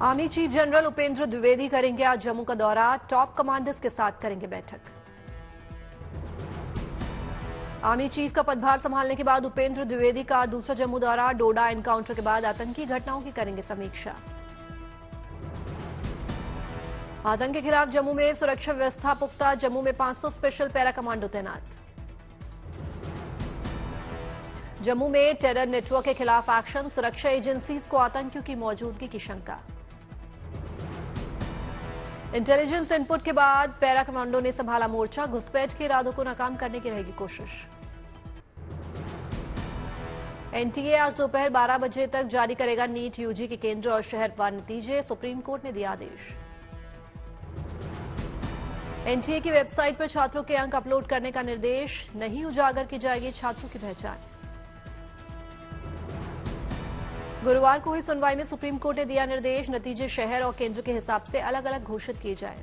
Army chief general Upendra Dwivedi करेंगे आज जम्मू का दौरा। टॉप कमांडर्स के साथ करेंगे बैठक। आर्मी चीफ का पदभार संभालने के बाद उपेंद्र द्विवेदी का दूसरा जम्मू दौरा। डोडा एनकाउंटर के बाद आतंकी घटनाओं की करेंगे समीक्षा। आतंक के खिलाफ जम्मू में सुरक्षा व्यवस्था पुख्ता। जम्मू में 500 स्पेशल पैरा कमांडो तैनात। जम्मू में टेरर नेटवर्क के खिलाफ एक्शन। सुरक्षा एजेंसीज को आतंकियों की मौजूदगी की शंका। इंटेलिजेंस इनपुट के बाद पैरा कमांडो ने संभाला मोर्चा। घुसपैठ के इरादों को नाकाम करने की रहेगी कोशिश। एनटीए आज दोपहर 12 बजे तक जारी करेगा नीट यूजी के केंद्र और शहरवार नतीजे। सुप्रीम कोर्ट ने दिया आदेश। एनटीए की वेबसाइट पर छात्रों के अंक अपलोड करने का निर्देश। नहीं उजागर की जाएगी छात्रों की पहचान। गुरुवार को हुई सुनवाई में सुप्रीम कोर्ट ने दिया निर्देश। नतीजे शहर और केंद्र के हिसाब से अलग अलग घोषित किए जाएं।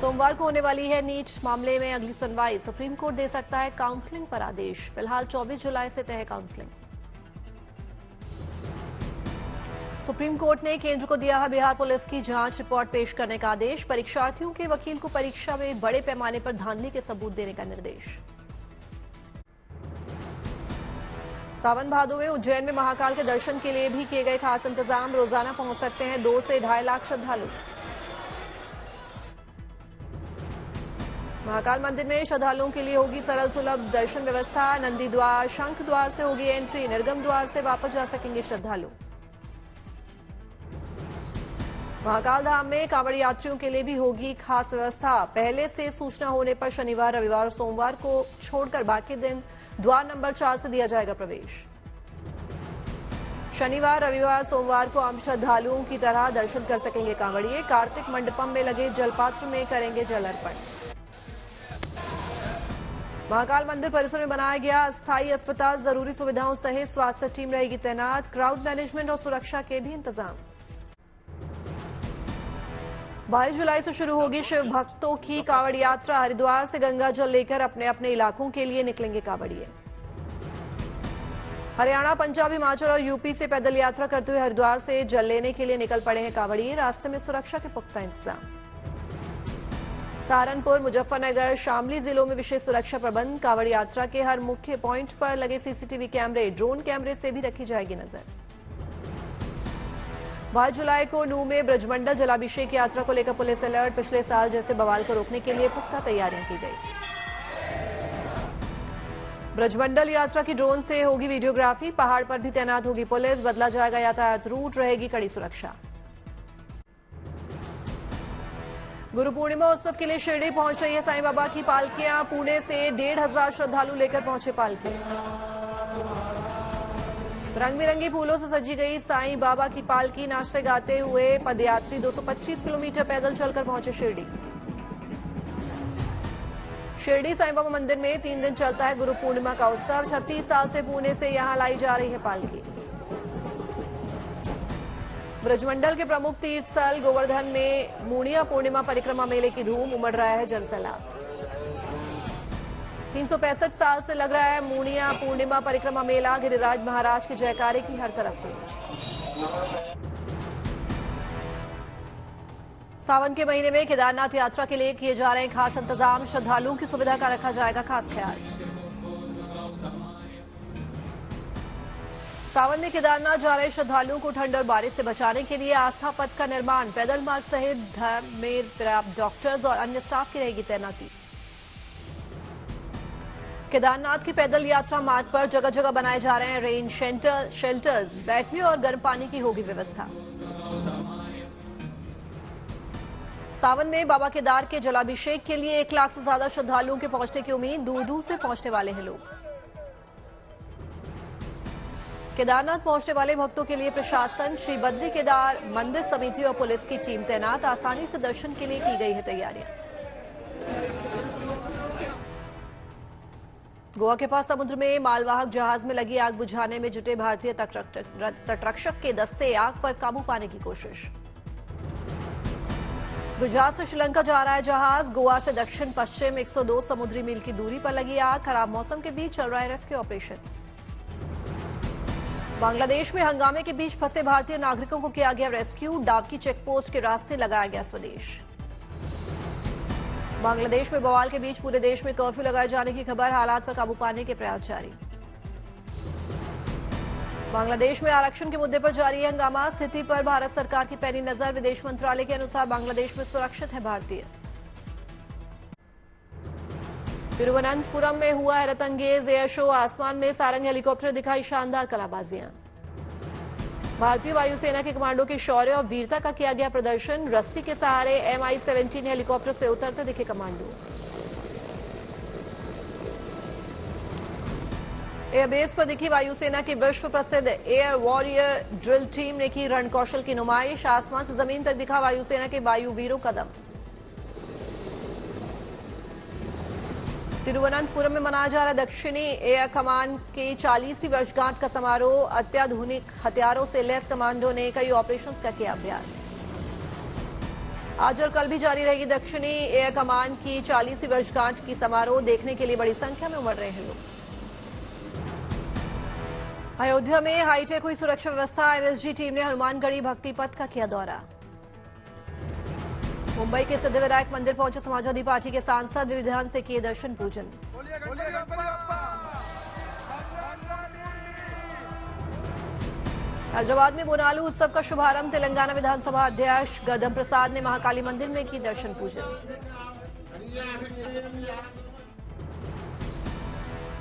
सोमवार को होने वाली है नीट मामले में अगली सुनवाई। सुप्रीम कोर्ट दे सकता है काउंसलिंग पर आदेश। फिलहाल 24 जुलाई से तय है काउंसलिंग। सुप्रीम कोर्ट ने केंद्र को दिया है बिहार पुलिस की जांच रिपोर्ट पेश करने का आदेश। परीक्षार्थियों के वकील को परीक्षा में बड़े पैमाने पर धांधली के सबूत देने का निर्देश। सावन भादो में उज्जैन में महाकाल के दर्शन के लिए भी किए गए खास इंतजाम। रोजाना पहुंच सकते हैं 2 से 2.5 लाख श्रद्धालु। महाकाल मंदिर में श्रद्धालुओं के लिए होगी सरल सुलभ दर्शन व्यवस्था। नंदी द्वार, शंख द्वार से होगी एंट्री। निर्गम द्वार से वापस जा सकेंगे श्रद्धालु। महाकाल धाम में कांवड़ यात्रियों के लिए भी होगी खास व्यवस्था। पहले से सूचना होने पर शनिवार, रविवार और सोमवार को छोड़कर बाकी दिन द्वार नंबर 4 से दिया जाएगा प्रवेश। शनिवार, रविवार, सोमवार को आम श्रद्धालुओं की तरह दर्शन कर सकेंगे कांवड़िए। कार्तिक मंडपम में लगे जलपात्र में करेंगे जल अर्पण। महाकाल मंदिर परिसर में बनाया गया अस्थायी अस्पताल। जरूरी सुविधाओं सहित स्वास्थ्य टीम रहेगी तैनात। क्राउड मैनेजमेंट और सुरक्षा के भी इंतजाम। 22 जुलाई से शुरू होगी शिव भक्तों की कांवड़ यात्रा। हरिद्वार से गंगा जल लेकर अपने अपने इलाकों के लिए निकलेंगे कांवड़िए। हरियाणा, पंजाब, हिमाचल और यूपी से पैदल यात्रा करते हुए हरिद्वार से जल लेने के लिए निकल पड़े हैं कांवड़िए। रास्ते में सुरक्षा के पुख्ता इंतजाम। सहारनपुर, मुजफ्फरनगर, शामली जिलों में विशेष सुरक्षा प्रबंध। कांवड़ यात्रा के हर मुख्य पॉइंट पर लगे सीसीटीवी कैमरे, ड्रोन कैमरे से भी रखी जाएगी नजर। 22 जुलाई को नूह में ब्रजमंडल जलाभिषेक यात्रा को लेकर पुलिस अलर्ट। पिछले साल जैसे बवाल को रोकने के लिए पुख्ता तैयारियां की गई। ब्रजमंडल यात्रा की ड्रोन से होगी वीडियोग्राफी। पहाड़ पर भी तैनात होगी पुलिस। बदला जाएगा यातायात रूट, रहेगी कड़ी सुरक्षा। गुरु पूर्णिमा उत्सव के लिए शिरडी पहुंच रही है साईं बाबा की पालकियां। पुणे से 1,500 श्रद्धालु लेकर पहुंचे पालकी। रंग बिरंगी फूलों से सजी गई साईं बाबा की पालकी। नाचते गाते हुए पदयात्री 225 किलोमीटर पैदल चलकर पहुंचे शिरडी। शिरडी साईं बाबा मंदिर में 3 दिन चलता है गुरु पूर्णिमा का उत्सव। 36 साल से पुणे से यहां लाई जा रही है पालकी। ब्रजमंडल के प्रमुख तीर्थ स्थल गोवर्धन में मूणिया पूर्णिमा परिक्रमा मेले की धूम। उमड़ रहा है जनसैलाब। 365 साल से लग रहा है मूणिया पूर्णिमा परिक्रमा मेला। गिरिराज महाराज के जयकारे की हर तरफ गूंज। सावन के महीने में केदारनाथ यात्रा के लिए किए जा रहे हैं खास इंतजाम। श्रद्धालुओं की सुविधा का रखा जाएगा खास ख्याल। सावन में केदारनाथ जा रहे श्रद्धालुओं को ठंड और बारिश से बचाने के लिए आस्था पथ का निर्माण। पैदल मार्ग सहित धर्म में पर्याप्त डॉक्टर्स और अन्य स्टाफ की रहेगी तैनाती। केदारनाथ की पैदल यात्रा मार्ग पर जगह जगह बनाए जा रहे हैं रेन शेल्टर्स। बैठने और गर्म पानी की होगी व्यवस्था। सावन में बाबा केदार के जलाभिषेक के लिए 1 लाख से ज्यादा श्रद्धालुओं के पहुंचने की उम्मीद। दूर दूर से पहुंचने वाले हैं लोग। केदारनाथ पहुंचने वाले भक्तों के लिए प्रशासन, श्री बद्री केदार मंदिर समिति और पुलिस की टीम तैनात। आसानी से दर्शन के लिए की गई है तैयारियां। गोवा के पास समुद्र में मालवाहक जहाज में लगी आग बुझाने में जुटे भारतीय तटरक्षक के दस्ते आग पर काबू पाने की कोशिश। गुजरात से श्रीलंका जा रहा है जहाज। गोवा से दक्षिण पश्चिम 102 समुद्री मील की दूरी पर लगी आग। खराब मौसम के बीच चल रहा है रेस्क्यू ऑपरेशन। बांग्लादेश में हंगामे के बीच फंसे भारतीय नागरिकों को किया गया रेस्क्यू। डावकी चेकपोस्ट के रास्ते लगाया गया स्वदेश। बांग्लादेश में बवाल के बीच पूरे देश में कर्फ्यू लगाए जाने की खबर। हालात पर काबू पाने के प्रयास जारी। बांग्लादेश में आरक्षण के मुद्दे पर जारी है हंगामा। स्थिति पर भारत सरकार की पैनी नजर। विदेश मंत्रालय के अनुसार बांग्लादेश में सुरक्षित है भारतीय। तिरुवनंतपुरम में हुआ हैरतअंगेज एयर शो। आसमान में सारंग हेलीकॉप्टर दिखाई शानदार कलाबाजियां। भारतीय वायुसेना के कमांडो के शौर्य और वीरता का किया गया प्रदर्शन। रस्सी के सहारे MI-17 हेलीकॉप्टर से उतरते दिखे कमांडो। एयरबेस पर दिखी वायुसेना की विश्व प्रसिद्ध एयर वॉरियर ड्रिल टीम ने की रणकौशल की नुमाइश। आसमान से जमीन तक दिखा वायुसेना के वायुवीरों का दम। तिरुवनंतपुरम में मनाया जा रहा दक्षिणी एयर कमान की 40वीं वर्षगांठ का समारोह। अत्याधुनिक हथियारों से लैस कमांडो ने कई ऑपरेशंस का किया अभ्यास। आज और कल भी जारी रहेगी दक्षिणी एयर कमान की 40वीं वर्षगांठ की समारोह। देखने के लिए बड़ी संख्या में उमड़ रहे हैं लोग। अयोध्या में हाईटेक हुई सुरक्षा व्यवस्था। NSG टीम ने हनुमानगढ़ी भक्ति पथ का किया दौरा। मुंबई के सिद्धिविनायक मंदिर पहुंचे समाजवादी पार्टी के सांसद। विधान से किए दर्शन पूजन। हैदराबाद में बोनालू उत्सव का शुभारंभ। तेलंगाना विधानसभा अध्यक्ष गदम प्रसाद ने महाकाली मंदिर में की दर्शन पूजन।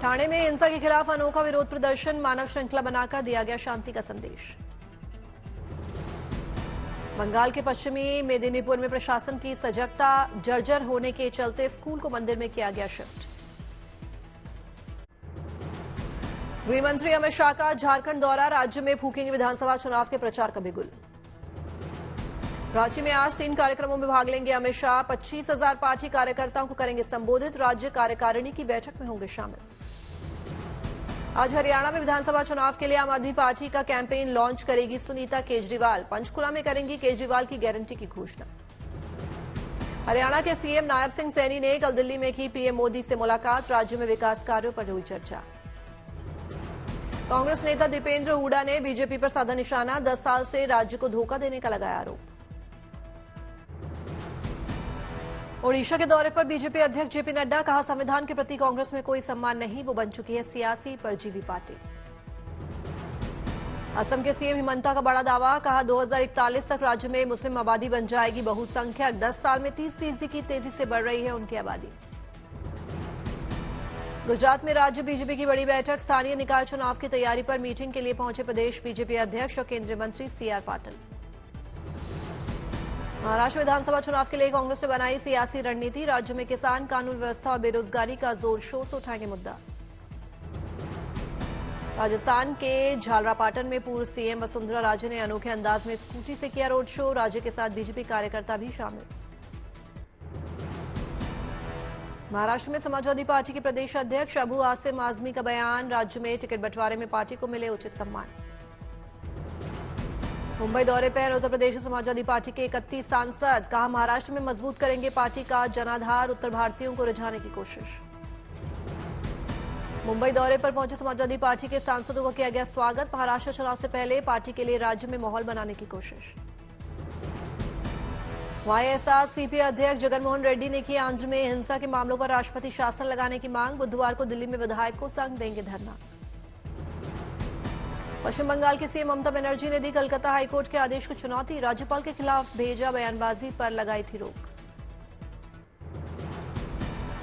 ठाणे में हिंसा के खिलाफ अनोखा विरोध प्रदर्शन। मानव श्रृंखला बनाकर दिया गया शांति का संदेश। बंगाल के पश्चिमी मेदिनीपुर में प्रशासन की सजगता जर्जर होने के चलते स्कूल को मंदिर में किया गया शिफ्ट। गृहमंत्री अमित शाह का झारखंड दौरा। राज्य में फूकेंगे विधानसभा चुनाव के प्रचार का बिगुल। रांची में आज 3 कार्यक्रमों में भाग लेंगे अमित शाह। 25,000 पार्टी कार्यकर्ताओं को करेंगे संबोधित। राज्य कार्यकारिणी की बैठक में होंगे शामिल। आज हरियाणा में विधानसभा चुनाव के लिए आम आदमी पार्टी का कैंपेन लॉन्च करेगी सुनीता केजरीवाल। पंचकुला में करेंगी केजरीवाल की गारंटी की घोषणा। हरियाणा के सीएम नायब सिंह सैनी ने कल दिल्ली में की पीएम मोदी से मुलाकात। राज्य में विकास कार्यों पर हुई चर्चा। कांग्रेस नेता दीपेंद्र हुडा ने बीजेपी पर साधा निशाना। 10 साल से राज्य को धोखा देने का लगाया आरोप। ओडिशा के दौरे पर बीजेपी अध्यक्ष जेपी नड्डा। कहा संविधान के प्रति कांग्रेस में कोई सम्मान नहीं। वो बन चुकी है सियासी परजीवी पार्टी। असम के सीएम हिमंता का बड़ा दावा। कहा 2041 तक राज्य में मुस्लिम आबादी बन जाएगी बहुसंख्यक। 10 साल में 30% की तेजी से बढ़ रही है उनकी आबादी। गुजरात में राज्य बीजेपी की बड़ी बैठक। स्थानीय निकाय चुनाव की तैयारी पर मीटिंग के लिए पहुंचे प्रदेश बीजेपी अध्यक्ष और केंद्रीय मंत्री CR पाटिल। महाराष्ट्र विधानसभा चुनाव के लिए कांग्रेस ने बनाई सियासी रणनीति। राज्य में किसान, कानून व्यवस्था और बेरोजगारी का जोर शोर से उठाएंगे मुद्दा। राजस्थान के झालरापाटन में पूर्व सीएम वसुंधरा राजे ने अनोखे अंदाज में स्कूटी से किया रोड शो। राज्य के साथ बीजेपी कार्यकर्ता भी शामिल। महाराष्ट्र में समाजवादी पार्टी के प्रदेश अध्यक्ष अबू आसिम आजमी का बयान। राज्य में टिकट बंटवारे में पार्टी को मिले उचित सम्मान। मुंबई दौरे पर उत्तर प्रदेश समाजवादी पार्टी के 31 सांसद। कहा महाराष्ट्र में मजबूत करेंगे पार्टी का जनाधार। उत्तर भारतीयों को रिझाने की कोशिश। मुंबई दौरे पर पहुंचे समाजवादी पार्टी के सांसदों का किया गया स्वागत। महाराष्ट्र चुनाव से पहले पार्टी के लिए राज्य में माहौल बनाने की कोशिश। YSRCP अध्यक्ष जगनमोहन रेड्डी ने की आंध्र में हिंसा के मामलों पर राष्ट्रपति शासन लगाने की मांग। बुधवार को दिल्ली में विधायकों संग देंगे धरना। पश्चिम बंगाल की सीएम ममता बनर्जी ने दी कलकत्ता हाईकोर्ट के आदेश को चुनौती। राज्यपाल के खिलाफ भेजा बयानबाजी पर लगाई थी रोक।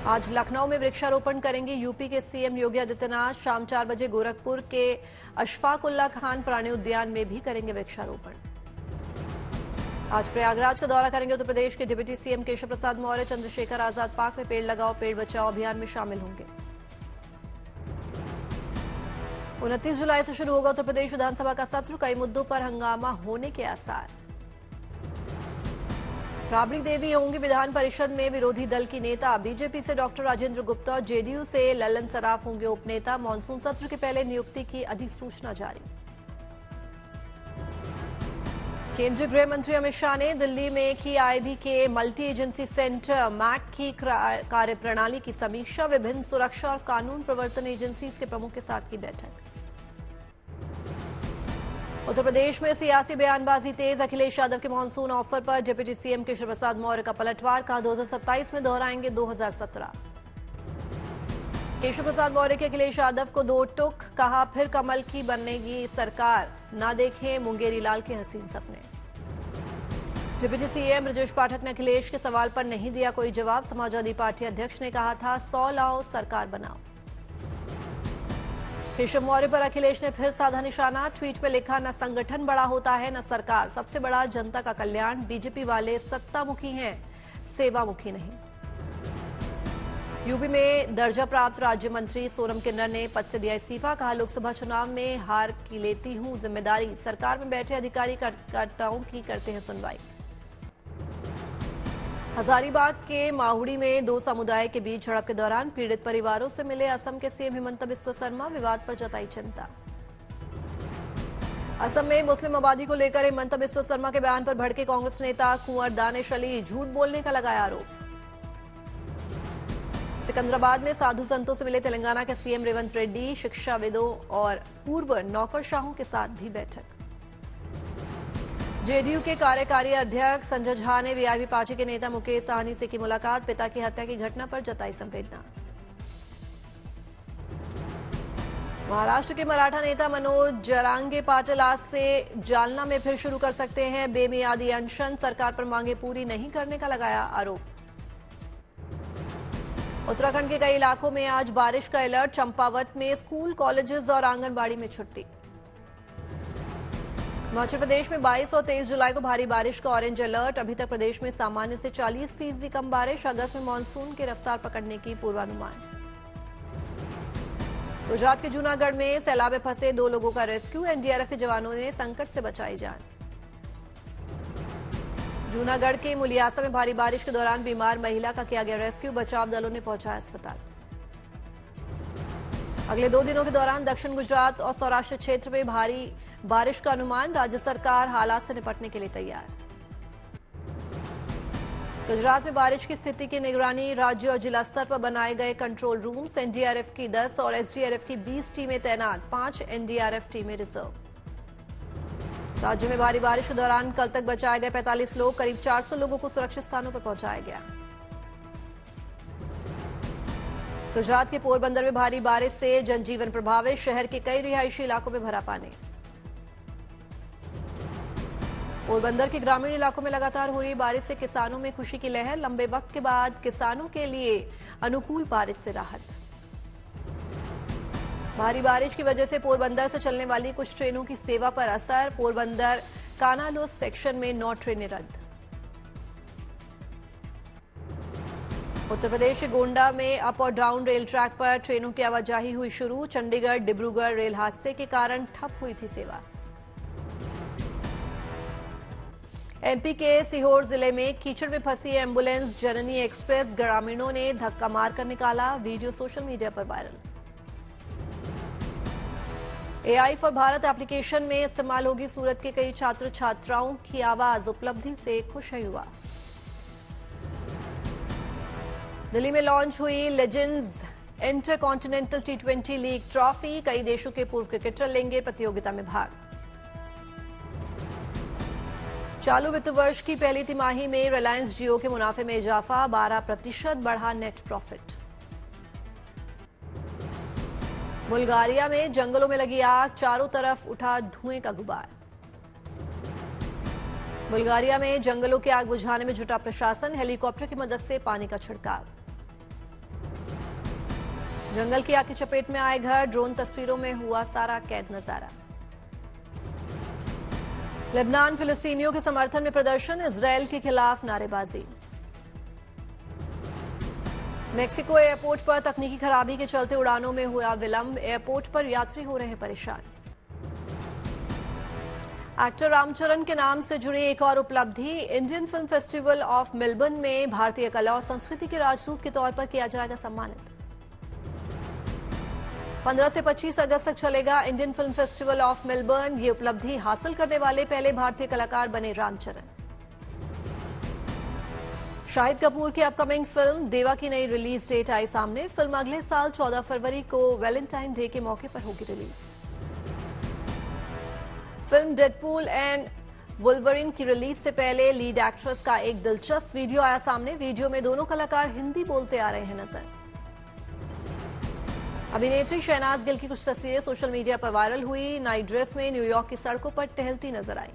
आज लखनऊ में वृक्षारोपण करेंगे यूपी के सीएम योगी आदित्यनाथ। शाम 4 बजे गोरखपुर के अशफाकुल्ला खान प्राणी उद्यान में भी करेंगे वृक्षारोपण। आज प्रयागराज का दौरा करेंगे उत्तर प्रदेश के deputy CM Keshav Prasad Maurya. Chandrashekhar Azad park में पेड़ लगाओ पेड़ बचाओ अभियान में शामिल होंगे। 29 जुलाई से शुरू होगा उत्तर प्रदेश विधानसभा का सत्र। कई मुद्दों पर हंगामा होने के आसार। राबड़ी देवी होंगी विधान परिषद में विरोधी दल की नेता। बीजेपी से डॉक्टर राजेंद्र गुप्ता और जेडीयू से ललन सराफ होंगे उपनेता। मानसून सत्र के पहले नियुक्ति की अधिसूचना जारी। केंद्रीय गृह मंत्री अमित शाह ने दिल्ली में की आईबी के मल्टी एजेंसी सेंटर मैक की कार्यप्रणाली की समीक्षा। विभिन्न सुरक्षा और कानून प्रवर्तन एजेंसीज के प्रमुख के साथ की बैठक। उत्तर प्रदेश में सियासी बयानबाजी तेज। अखिलेश यादव के मानसून ऑफर पर डिप्टी सीएम केशव प्रसाद मौर्य का पलटवार। कहा 2027 में दोहराएंगे 2017। केशव प्रसाद मौर्य के अखिलेश यादव को दो टुक। कहा फिर कमल की बनेगी सरकार, ना देखें मुंगेरी लाल के हसीन सपने। डिप्टी सीएम ब्रजेश पाठक ने अखिलेश के सवाल पर नहीं दिया कोई जवाब। समाजवादी पार्टी अध्यक्ष ने कहा था 100 लाओ सरकार बनाओ। केशव मौर्य पर अखिलेश ने फिर साधा निशाना। ट्वीट में लिखा न संगठन बड़ा होता है न सरकार, सबसे बड़ा जनता का कल्याण। बीजेपी वाले सत्तामुखी हैं, सेवामुखी नहीं। यूपी में दर्जा प्राप्त राज्य मंत्री सोनम किन्नर ने पद से दिया इस्तीफा। कहा लोकसभा चुनाव में हार की लेती हूं जिम्मेदारी, सरकार में बैठे अधिकारी कार्यकर्ताओं की करते हैं सुनवाई। हजारीबाग के माहुड़ी में दो समुदाय के बीच झड़प के दौरान पीड़ित परिवारों से मिले असम के सीएम हिमंता बिस्वा शर्मा। विवाद पर जताई चिंता। असम में मुस्लिम आबादी को लेकर हिमंता बिस्वा शर्मा के बयान पर भड़के कांग्रेस नेता कुंवर दानिश अली। झूठ बोलने का लगाया आरोप। सिकंदराबाद में साधु संतों से मिले तेलंगाना के सीएम रेवंत रेड्डी। शिक्षाविदों और पूर्व नौकरशाहों के साथ भी बैठक। जेडीयू के कार्यकारी अध्यक्ष संजय झा ने वीआईपी पार्टी के नेता मुकेश साहनी से की मुलाकात। पिता की हत्या की घटना पर जताई संवेदना। महाराष्ट्र के मराठा नेता मनोज जरांगे पाटिल आज से जालना में फिर शुरू कर सकते हैं बेमियादी अनशन। सरकार पर मांगे पूरी नहीं करने का लगाया आरोप। उत्तराखंड के कई इलाकों में आज बारिश का अलर्ट। चंपावत में स्कूल, कॉलेजेस और आंगनबाड़ी में छुट्टी। हिमाचल प्रदेश में 22 और 23 जुलाई को भारी बारिश का ऑरेंज अलर्ट। अभी तक प्रदेश में सामान्य से 40% कम बारिश। अगस्त में मानसून की रफ्तार पकड़ने की पूर्वानुमान। गुजरात के जूनागढ़ में सैलाब में फंसे 2 लोगों का रेस्क्यू। एनडीआरएफ के जवानों ने संकट से बचाई जान। जूनागढ़ के मुलियासा में भारी बारिश के दौरान बीमार महिला का किया गया रेस्क्यू। बचाव दलों ने पहुंचाया अस्पताल। अगले 2 दिनों के दौरान दक्षिण गुजरात और सौराष्ट्र क्षेत्र में भारी बारिश का अनुमान। राज्य सरकार हालात से निपटने के लिए तैयार। गुजरात में बारिश की स्थिति की निगरानी राज्य और जिला स्तर पर बनाए गए कंट्रोल रूम्स। एनडीआरएफ की 10 और एसडीआरएफ की 20 टीमें तैनात। 5 एनडीआरएफ टीमें रिजर्व। राज्य में भारी बारिश के दौरान कल तक बचाए गए 45 लोग। करीब 400 लोगों को सुरक्षित स्थानों पर पहुंचाया गया। गुजरात के पोरबंदर में भारी बारिश से जनजीवन प्रभावित। शहर के कई रिहायशी इलाकों में भरा पानी। पोरबंदर के ग्रामीण इलाकों में लगातार हो रही बारिश से किसानों में खुशी की लहर। लंबे वक्त के बाद किसानों के लिए अनुकूल बारिश से राहत। भारी बारिश की वजह से पोरबंदर से चलने वाली कुछ ट्रेनों की सेवा पर असर। पोरबंदर कानालोस सेक्शन में 9 ट्रेनें रद्द। उत्तर प्रदेश के गोंडा में अप और डाउन रेल ट्रैक पर ट्रेनों की आवाजाही हुई शुरू। चंडीगढ़ डिब्रूगढ़ रेल हादसे के कारण ठप हुई थी सेवा। एमपी के सीहोर जिले में कीचड़ में फंसी एम्बुलेंस जननी एक्सप्रेस ग्रामीणों ने धक्का मारकर निकाला। वीडियो सोशल मीडिया पर viral. AI for Bharat application में इस्तेमाल होगी सूरत के कई छात्र छात्राओं की आवाज। उपलब्धि से खुश है युवा। दिल्ली में लॉन्च हुई legends inter continental T20 league trophy. कई देशों के पूर्व क्रिकेटर लेंगे प्रतियोगिता में भाग। चालू वित्त वर्ष की पहली तिमाही में रिलायंस जियो के मुनाफे में इजाफा। 12% बढ़ा नेट प्रॉफिट। बुल्गारिया में जंगलों में लगी आग। चारों तरफ उठा धुएं का गुबार। बुल्गारिया में जंगलों की आग बुझाने में जुटा प्रशासन। हेलीकॉप्टर की मदद से पानी का छिड़काव। जंगल की आग की चपेट में आए घर। ड्रोन तस्वीरों में हुआ सारा कैद नजारा। लेबनान फिलिस्तीनियों के समर्थन में प्रदर्शन। इजरायल के खिलाफ नारेबाजी। मेक्सिको एयरपोर्ट पर तकनीकी खराबी के चलते उड़ानों में हुआ विलंब। एयरपोर्ट पर यात्री हो रहे हैं परेशान। एक्टर रामचरण के नाम से जुड़ी एक और उपलब्धि। Indian film festival of Melbourne में भारतीय कला और संस्कृति के राजदूत के तौर पर किया जाएगा सम्मानित। 15 से 25 अगस्त तक चलेगा Indian film festival of Melbourne. ये उपलब्धि हासिल करने वाले पहले भारतीय कलाकार बने रामचरण। शाहिद कपूर की अपकमिंग फिल्म देवा की नई रिलीज डेट आई सामने। फिल्म अगले साल 14 फरवरी को वैलेंटाइन डे के मौके पर होगी release. Film Deadpool and Wolverine की रिलीज से पहले लीड एक्ट्रेस का एक दिलचस्प वीडियो आया सामने। वीडियो में दोनों कलाकार हिंदी बोलते आ रहे हैं नजर। अभिनेत्री शहनाज गिल की कुछ तस्वीरें सोशल मीडिया पर वायरल हुई। नाइट ड्रेस में न्यूयॉर्क की सड़कों पर टहलती नजर आई।